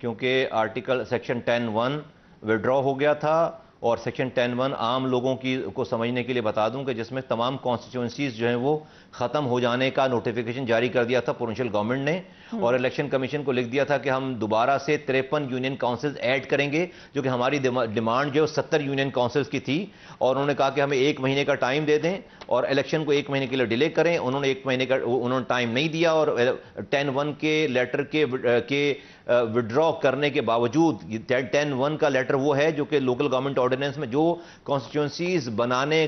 کیونکہ آرٹیکل سیکشن 10(1) وڈرا ہو گیا تھا. اور سیکشن 10(1) عام لوگوں کو سمجھنے کے لیے بتا دوں کہ جس میں تمام کانسٹیچوئنسیز جو ہیں وہ ختم ہو جانے کا نوٹیفیکیشن جاری کر دیا تھا پروونشل گورنمنٹ نے، اور الیکشن کمیشن کو لکھ دیا تھا کہ ہم دوبارہ سے 53 یونین کاؤنسلز ایڈ کریں گے، جو کہ ہماری ڈیمانڈ جو 70 یونین کاؤنسلز کی تھی. اور انہوں نے کہا کہ ہمیں 1 مہینے کا ٹائم دے دیں اور الیکشن کو 1 مہینے کے لیے ڈیلے کریں. انہوں نے 1 مہینے کا ٹائم نہیں دیا، اور 10(1) کے لیٹر کے وڈرا کرنے کے باوجود 10(1) کا لیٹر وہ ہے جو کہ لوکل گورنمنٹ آرڈیننس میں جو کانسٹیچوئنسیز بنانے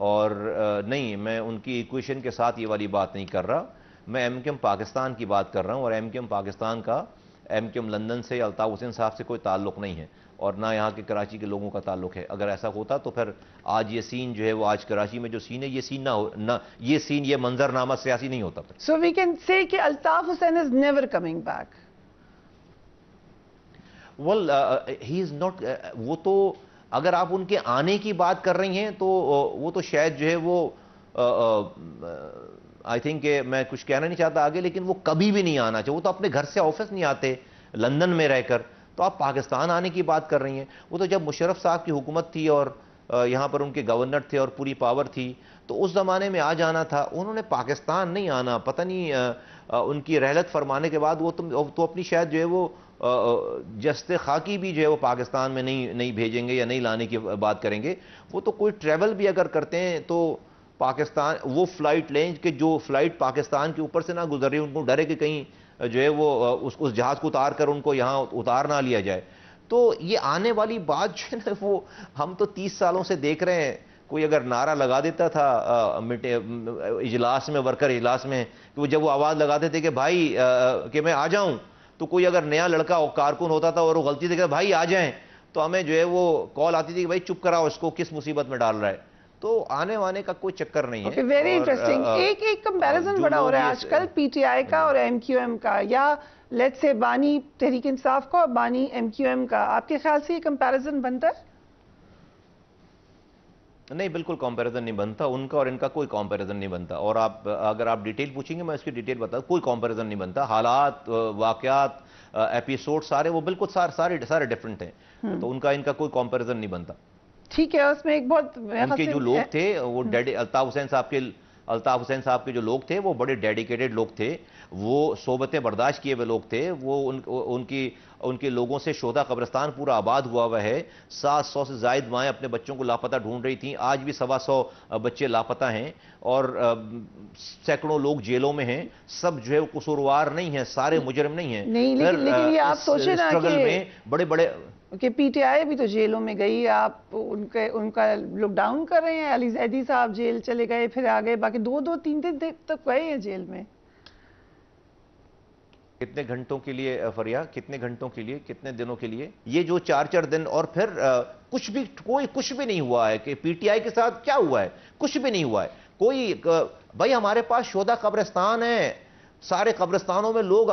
اور نہیں، میں ان کی ایکویشن کے ساتھ یہ والی بات نہیں کر رہا. میں ایم کیو ایم پاکستان کی بات کر رہا ہوں، اور ایم کیو ایم پاکستان کا ایم کیو ایم لندن سے الطاف حسین صاحب سے کوئی تعلق نہیں ہے، اور نہ یہاں کے کراچی کے لوگوں کا تعلق ہے. اگر ایسا ہوتا تو پھر آج یہ سین جو ہے وہ آج کراچی میں جو سین ہے یہ سین یہ منظرنامہ سیاسی نہیں ہوتا. So we can say کہ Altaf Hussain is never coming back. Well, he is not. وہ تو اگر آپ ان کے آنے کی بات کر رہی ہیں تو وہ تو شاید جو ہے وہ آئی تھنک کہ میں کچھ کہنا نہیں چاہتا آگے، لیکن وہ کبھی بھی نہیں آنا چاہیے. وہ تو اپنے گھر سے آفس نہیں آتے لندن میں رہ کر، تو آپ پاکستان آنے کی بات کر رہی ہیں. وہ تو جب مشرف صاحب کی حکومت تھی اور یہاں پر ان کے گورنر تھے اور پوری پاور تھی، تو اس زمانے میں آ جانا تھا. انہوں نے پاکستان نہیں آنا، پتہ نہیں ان کی رحلت فرمانے کے بعد وہ تو اپنی شاید جو ہے وہ جست خاکی بھی جو ہے وہ پاکستان میں نہیں بھیجیں گے یا نہیں لانے کی بات کریں گے. وہ تو کوئی ٹریول بھی اگر کرتے ہیں تو پاکستان وہ فلائٹ لیں کہ جو فلائٹ پاکستان کے اوپر سے نہ گزر رہی، ان کو ڈرے کہ کہیں جو ہے وہ اس جہاز کو اتار کر ان کو یہاں اتار نہ لیا جائے. تو یہ آنے والی بات جو ہے نا وہ ہم تو 30 سالوں سے دیکھ رہے ہیں. کوئی اگر نعرہ لگا دیتا تھا اجلاس میں، ورکر اجلاس میں، کہ جب وہ آواز لگاتے تھے کہ بھائی کہ میں آ جاؤں، تو کوئی اگر نیا لڑکا کارکن ہوتا تھا اور وہ غلطی سے کہ بھائی آ جائیں، تو ہمیں جو ہے وہ کال آتی تھی کہ بھائی چپ کراؤ، اس کو کس مصیبت میں ڈال رہا ہے. تو آنے وانے کا کوئی چکر نہیں ہے. Very interesting. ایک کمپیریزن بڑا ہو رہا ہے آج کل پی ٹی آئی کا اور ایم کیو ایم کا، یا لیٹ سے بانی تحریک انصاف کا اور بانی ایم کیو ایم کا. آپ کے خیال سے یہ کمپیریزن بنتا ہے؟ نہیں، بالکل کمپیریزن نہیں بنتا. ان کا اور ان کا کوئی کمپیریزن نہیں بنتا. اور اگر آپ ڈیٹیل پوچھیں گے میں اس کی ڈیٹیل بتاؤں، کوئی کمپیریزن نہیں بنتا. حالات، واقعات، ایپیسوڈ سارے وہ بالکل سارے ڈیفرنٹ ہیں. تو ان کا کوئی کمپیریزن نہیں بنتا. ٹھیک ہے. اس میں ایک بہت ان کے جو لوگ تھے وہ الطاف حسین صاحب کے جو لوگ تھے وہ بڑے ڈیڈیکیٹڈ لوگ تھے. وہ صحبتیں برداشت کیے ہوئے لوگ تھے. وہ ان کے لوگوں سے شہداء قبرستان پورا آباد ہوا ہے. 700 سے زائد مائیں اپنے بچوں کو لاپتہ ڈھونڈ رہی تھیں. آج بھی 125 بچے لاپتہ ہیں، اور سینکڑوں لوگ جیلوں میں ہیں. سب جو ہے وہ قصوروار نہیں ہیں، سارے مجرم نہیں ہیں. لیکن یہ آپ سوچیں نا کہ بڑے کہ پی ٹی آئی بھی تو جیلوں میں گئی. آپ ان کا لک ڈاؤن کر رہے ہیں. علی زیدی صاحب جیل چلے گئے، پھر آگے باقی 2-3 دن تک گئے ہیں جیل میں. کتنے گھنٹوں کے لیے فریا؟ کتنے گھنٹوں کے لیے؟ کتنے دنوں کے لیے؟ یہ جو 4 دن، اور پھر کچھ بھی نہیں ہوا ہے. کہ پی ٹی آئی کے ساتھ کیا ہوا ہے؟ کچھ بھی نہیں ہوا ہے. بھائی ہمارے پاس شہداء قبرستان ہے، سارے قبرستانوں میں لوگ.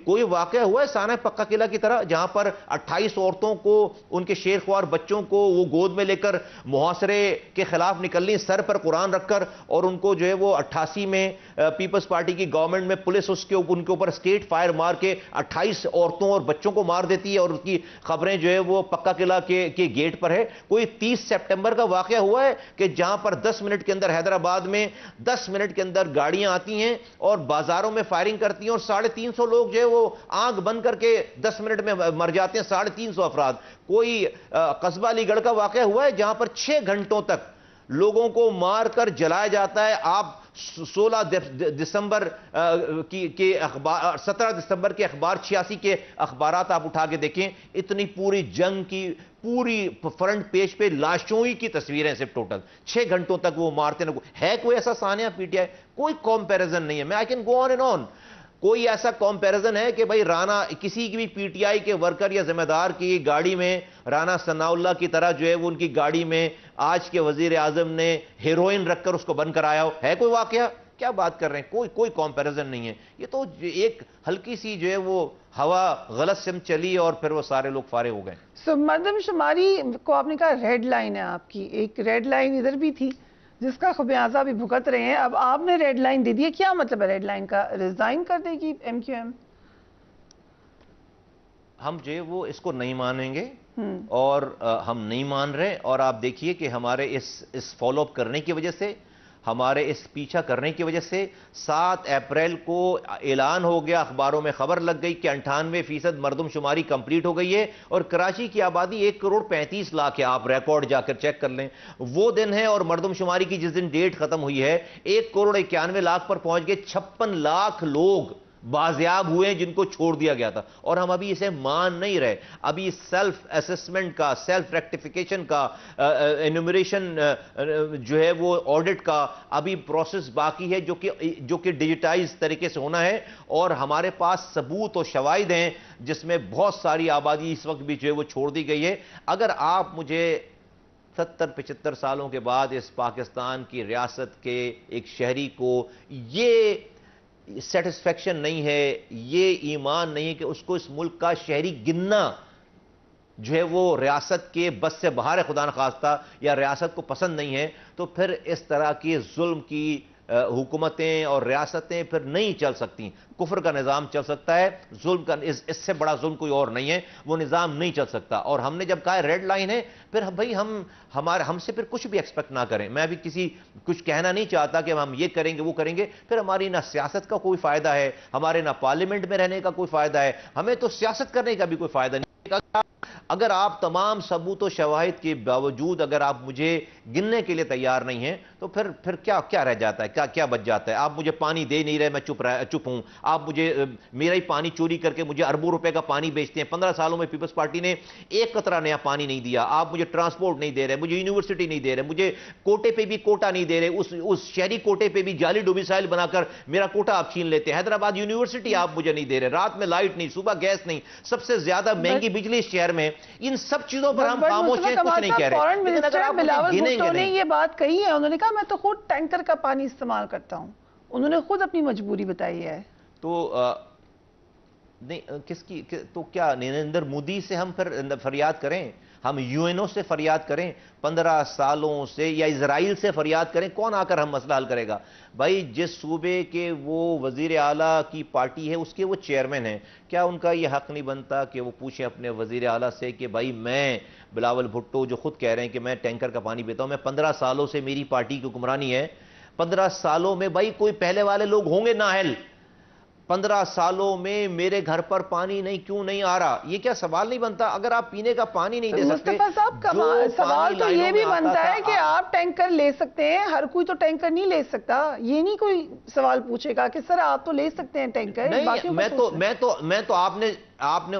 کوئی واقعہ ہوا ہے سانحہ پکا قلعہ کی طرح جہاں پر 28 عورتوں کو، ان کے شیر خوار بچوں کو وہ گود میں لے کر محاصرے کے خلاف نکلنی، سر پر قرآن رکھ کر، اور ان کو جو ہے وہ 88 میں پیپلز پارٹی کی گورنمنٹ میں پولیس ان کے اوپر سٹیٹ فائر مار کے 28 عورتوں اور بچوں کو مار دیتی ہے، اور اس کی خبریں جو ہے وہ پکا قلعہ کے گیٹ پر ہے. کوئی 30 سپٹمبر کا واقعہ ہوا ہے کہ جہاں پر 10 منٹ کے اندر حیدرآباد میں 10 منٹ کے اندر گاڑیاں آتی ہیں اور بازاروں میں فائرنگ کرتی ہیں، اور 350 لوگ جو ہے وہ آنکھ بند کر کے 10 منٹ میں مر جاتے ہیں. 350 افراد. کوئی قصبہ علی گڑھ کا واقعہ ہوا ہے جہاں پر 6 گھنٹوں تک لوگوں کو مار کر جلایا جاتا ہے. آپ 16 دسمبر کے اخبار، 17 دسمبر کے اخبار 86 کے اخبارات آپ اٹھا کے دیکھیں. اتنی پوری جنگ کی پوری فرنٹ پیج پہ لاشوں ہی کی تصویریں صرف ٹوٹل 6 گھنٹوں تک وہ مارتے ہے. کوئی ایسا سانحہ پی ٹی آئی؟ کوئی کمپیریزن نہیں ہے. میں I can go on and on. کوئی ایسا کمپیریزن ہے کہ بھائی رانا کسی کی بھی پی ٹی آئی کے ورکر یا ذمہ دار کی گاڑی میں رانا ثناء اللہ کی طرح جو ہے وہ ان کی گاڑی میں آج کے وزیر اعظم نے ہیروئن رکھ کر اس کو بند کرایا ہو؟ ہے کوئی واقعہ؟ کیا بات کر رہے ہیں؟ کوئی کمپیریزن نہیں ہے. یہ تو ایک ہلکی سی جو ہے وہ ہوا غلط سمت چلی اور پھر وہ سارے لوگ فارغ ہو گئے. مردم شماری کو آپ نے کہا ریڈ لائن ہے آپ کی. ایک ریڈ لائن ادھر بھی تھی جس کا خمیازہ بھی بھگت رہے ہیں. اب آپ نے ریڈ لائن دے دی ہے. کیا مطلب ہے ریڈ لائن کا؟ ریزائن کر دے گی ایم کیو ایم؟ ہم جو ہے وہ اس کو نہیں مانیں گے، اور ہم نہیں مان رہے. اور آپ دیکھیے کہ ہمارے اس فالو اپ کرنے کی وجہ سے، ہمارے اس پیچھا کرنے کی وجہ سے 7 اپریل کو اعلان ہو گیا، اخباروں میں خبر لگ گئی کہ 98% مردم شماری کمپلیٹ ہو گئی ہے، اور کراچی کی آبادی 1,35,00,000 ہے. آپ ریکارڈ جا کر چیک کر لیں. وہ دن ہے، اور مردم شماری کی جس دن ڈیٹ ختم ہوئی ہے 1,91,00,000 پر پہنچ گئے. 56 لاکھ لوگ بازیاب ہوئے ہیں جن کو چھوڑ دیا گیا تھا، اور ہم ابھی اسے مان نہیں رہے. ابھی سیلف اسسمنٹ کا، سیلف ریکٹیفیکیشن کا، انیومریشن جو ہے وہ آڈٹ کا ابھی پروسیس باقی ہے جو کہ ڈیجیٹائز طریقے سے ہونا ہے. اور ہمارے پاس ثبوت اور شواہد ہیں جس میں بہت ساری آبادی اس وقت بھی جو ہے وہ چھوڑ دی گئی ہے. اگر آپ مجھے 70-75 سالوں کے بعد اس پاکستان کی ریاست کے ایک شہری کو یہ سیٹسفیکشن نہیں ہے، یہ ایمان نہیں ہے کہ اس کو اس ملک کا شہری گننا جو ہے وہ ریاست کے بس سے باہر ہے خدا نخواستہ، یا ریاست کو پسند نہیں ہے، تو پھر اس طرح کی ظلم کی حکومتیں اور ریاستیں پھر نہیں چل سکتی. کفر کا نظام چل سکتا ہے، ظلم کا اس سے بڑا ظلم کوئی اور نہیں ہے، وہ نظام نہیں چل سکتا. اور ہم نے جب کہا ریڈ لائن ہے، پھر بھائی ہم سے پھر کچھ بھی ایکسپیکٹ نہ کریں. میں بھی کچھ کہنا نہیں چاہتا کہ ہم یہ کریں گے وہ کریں گے، پھر ہماری نہ سیاست کا کوئی فائدہ ہے، ہمارے نہ پارلیمنٹ میں رہنے کا کوئی فائدہ ہے، ہمیں تو سیاست کرنے کا بھی کوئی فائدہ نہیں. اگر آپ تمام ثبوت و شواہد کے باوجود اگر آپ مجھے گننے کے لیے تیار نہیں ہیں تو پھر کیا رہ جاتا ہے، کیا بچ جاتا ہے؟ آپ مجھے پانی دے نہیں رہے، میں چپ ہوں. آپ مجھے میرا ہی پانی چوری کر کے مجھے اربوں روپے کا پانی بیچتے ہیں. 15 سالوں میں پیپلز پارٹی نے ایک قطرہ نیا پانی نہیں دیا. آپ مجھے ٹرانسپورٹ نہیں دے رہے، مجھے یونیورسٹی نہیں دے رہے، مجھے کوٹے پہ بھی کوٹا نہیں دے رہے. اس شہری کوٹے پہ بھی جعلی ڈومیسائل بنا کر میرا کوٹا آپ چھین لیتے ہیں. حیدرآباد یونیورسٹی آپ مجھے نہیں دے رہے، رات میں لائٹ نہیں، صبح گیس نہیں، سب سے زیادہ مہنگی بجلی اس شہر میں. ان سب چیزوں پر ہم خاموش ہیں، کچھ نہیں کہہ رہے. فورن منسٹر بلاول بھٹو نے یہ بات کہی ہے، انہوں نے کہا میں تو خود ٹینکر کا پانی استعمال کرتا ہوں. انہوں نے خود اپنی مجبوری بتائی ہے. تو نہیں کس کی تو کیا نریندر مودی سے ہم پھر فریاد کریں؟ ہم یو این او سے فریاد کریں 15 سالوں سے، یا اسرائیل سے فریاد کریں؟ کون آ کر ہم مسئلہ حل کرے گا؟ بھائی جس صوبے کے وہ وزیر اعلیٰ کی پارٹی ہے اس کے وہ چیئرمین ہیں، کیا ان کا یہ حق نہیں بنتا کہ وہ پوچھیں اپنے وزیر اعلیٰ سے کہ بھائی میں بلاول بھٹو جو خود کہہ رہے ہیں کہ میں ٹینکر کا پانی پیتا ہوں، میں 15 سالوں سے میری پارٹی کی حکمرانی ہے، 15 سالوں میں بھائی کوئی پہلے والے لوگ ہوں گے نااہل، 15 سالوں میں میرے گھر پر پانی کیوں نہیں آ رہا؟ یہ کیا سوال نہیں بنتا؟ اگر آپ پینے کا پانی نہیں دے سکتے، مصطفیٰ صاحب سوال تو یہ بھی بنتا ہے کہ آپ ٹینکر لے سکتے ہیں، ہر کوئی تو ٹینکر نہیں لے سکتا. یہ نہیں کوئی سوال پوچھے گا کہ سر آپ تو لے سکتے ہیں ٹینکر. میں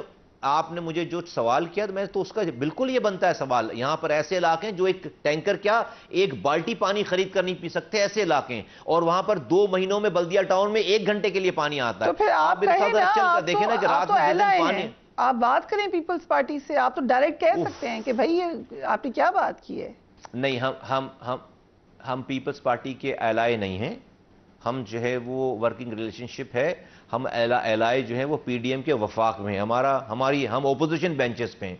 تو آپ نے مجھے جو سوال کیا میں تو اس کا بالکل یہ بنتا ہے سوال. یہاں پر ایسے علاقے ہیں جو ایک ٹینکر کیا ایک بالٹی پانی خرید کر نہیں پی سکتے، ایسے علاقے ہیں، اور وہاں پر 2 مہینوں میں بلدیہ ٹاؤن میں 1 گھنٹے کے لیے پانی آتا ہے. تو پھر آپ دیکھیں نا کہ رات میں پانی. آپ بات کریں پیپلز پارٹی سے، آپ تو ڈائریکٹ کہہ سکتے ہیں کہ بھائی آپ نے کیا بات کی ہے. نہیں، ہم پیپلز پارٹی کے ایلائے نہیں ہیں، ہم جو ہے وہ ورکنگ ریلیشن شپ ہے. ہم ایلائے جو ہیں وہ پی ڈی ایم کے وفاق میں ہیں. ہم اپوزیشن بینچز پہ ہیں،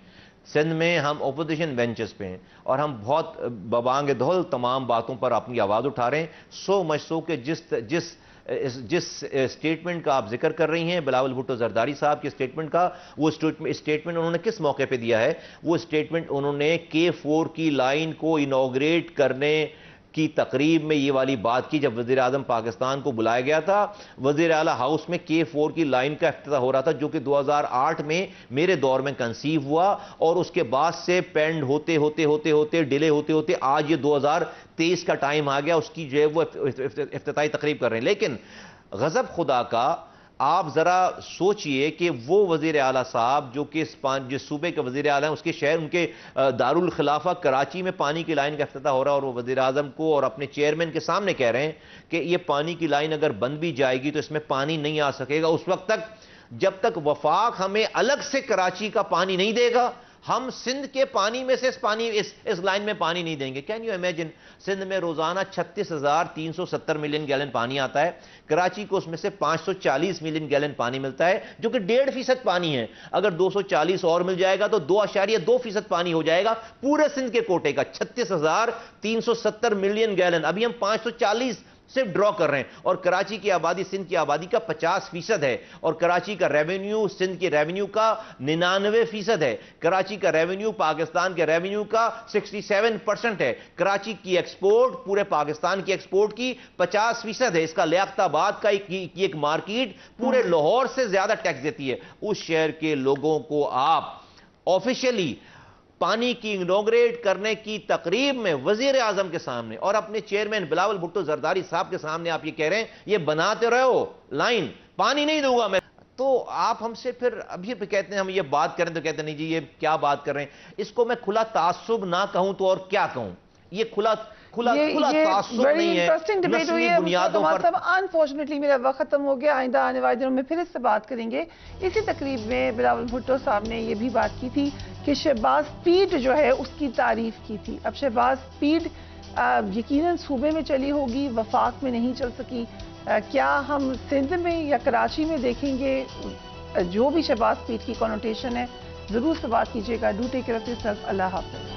سندھ میں ہم اپوزیشن بینچز پہ ہیں، اور ہم بہت ببانگ دہل تمام باتوں پر اپنی آواز اٹھا رہے ہیں. سو مچ سو کہ جس اسٹیٹمنٹ کا آپ ذکر کر رہی ہیں بلاول بھٹو زرداری صاحب کی اسٹیٹمنٹ کا، وہ اسٹیٹمنٹ انہوں نے کس موقع پہ دیا ہے؟ وہ اسٹیٹمنٹ انہوں نے K4 کی لائن کو انوگریٹ کرنے کی تقریب میں یہ والی بات کی جب وزیر اعظم پاکستان کو بلایا گیا تھا. وزیر اعلیٰ ہاؤس میں K4 کی لائن کا افتتاح ہو رہا تھا جو کہ 2008 میں میرے دور میں کنسیو ہوا، اور اس کے بعد سے پینڈ ہوتے ڈیلے ہوتے آج یہ 2023 کا ٹائم آ گیا، اس کی جو ہے وہ افتتاحی تقریب کر رہے ہیں. لیکن غضب خدا کا آپ ذرا سوچئے کہ وہ وزیر اعلیٰ صاحب جو کہ جس صوبے کے وزیر اعلیٰ ہیں اس کے شہر ان کے دارالخلافہ کراچی میں پانی کی لائن کا افتتاح ہو رہا ہے، اور وہ وزیر اعظم کو اور اپنے چیئرمین کے سامنے کہہ رہے ہیں کہ یہ پانی کی لائن اگر بند بھی جائے گی تو اس میں پانی نہیں آ سکے گا اس وقت تک جب تک وفاق ہمیں الگ سے کراچی کا پانی نہیں دے گا. ہم سندھ کے پانی میں سے اس لائن میں پانی نہیں دیں گے. Can you imagine? سندھ میں روزانہ 36,370 ملین گیلن پانی آتا ہے، کراچی کو اس میں سے 540 ملین گیلن پانی ملتا ہے جو کہ 1.5% پانی ہے. اگر 240 اور مل جائے گا تو 2.2% پانی ہو جائے گا پورے سندھ کے کوٹے کا. 36,370 ملین گیلن، ابھی ہم 540 صرف ڈرا کر رہے ہیں، اور کراچی کی آبادی سندھ کی آبادی کا 50% ہے، اور کراچی کا ریونیو سندھ کے ریونیو کا 99% ہے. کراچی کا ریونیو پاکستان کے ریونیو کا 67% ہے. کراچی کی ایکسپورٹ پورے پاکستان کی ایکسپورٹ کی 50% ہے. اس کا لیاقت آباد کا ایک مارکیٹ پورے لاہور سے زیادہ ٹیکس دیتی ہے. اس شہر کے لوگوں کو آپ آفیشلی پانی کی انوگریٹ کرنے کی تقریب میں وزیر اعظم کے سامنے اور اپنے چیئرمین بلاول بھٹو زرداری صاحب کے سامنے آپ یہ کہہ رہے ہیں یہ بناتے رہو لائن، پانی نہیں دوں گا میں، تو آپ ہم سے پھر ابھی کہتے ہیں ہم یہ بات کریں تو کہتے ہیں نہیں جی یہ کیا بات کر رہے ہیں. اس کو میں کھلا تعصب نہ کہوں تو اور کیا کہوں، یہ کھلا تعصب نہیں ہے، نسلی بنیادوں پر. انفارچونیٹلی میرا وقت ختم ہو گیا، آئندہ آنے والے دنوں میں پھر اس سے بات کریں گے. اسی تقریب میں بلاول بھٹو صاحب نے یہ بھی بات کی تھی کہ شہباز سپیڈ جو ہے اس کی تعریف کی تھی. اب شہباز سپیڈ یقیناً صوبے میں چلی ہوگی، وفاق میں نہیں چل سکی. کیا ہم سندھ میں یا کراچی میں دیکھیں گے؟ جو بھی شہباز سپیڈ کی کونوٹیشن ہے ضرور سے بات کیجیے گا. Do take care of yourself. Allah حافظ.